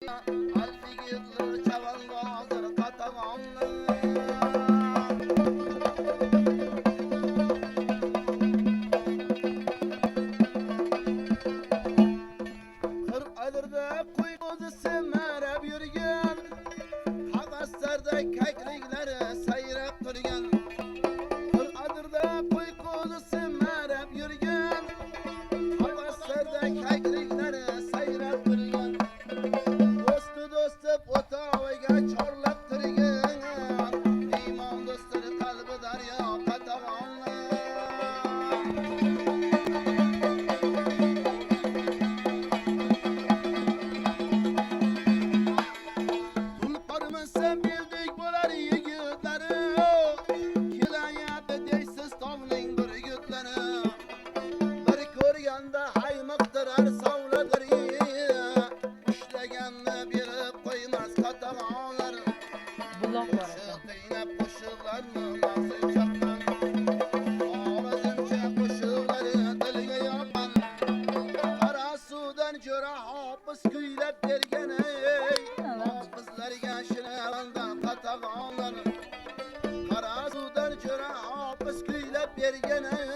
Alfigirli çaval bazır katağanlı. Kır ayırda kuy kuzusu merhab yürgen. Kağızlarda keklikleri sayrap durgan. Kır ayırda kuy kuzusu merhab yürgen. Kağızlarda keklikleri sayrap durgan. Do'sti o'tog'iga chorlab turgan, iymon do'stini qalbi daryo qatag'onlar. Tulparmasa bildik bo'lar yigitlari, kelayapti deysiz tomning bir yutlari. Bir ko'rganda haymiqtirar savladari, ushlaganni berib qo'ymas qatag'onlar. Buloq bor ekan. Qiynab qo'shiqlarni mag'zin chaqman, ovozimcha qo'shiqlari dilga yoqqan. Qora suvdan jo'ra hofiz kuylab bergan ey, hofizlarga shinavandan qatag'onlar. Qora suvdan jo'ra hofiz kuylab bergan ey,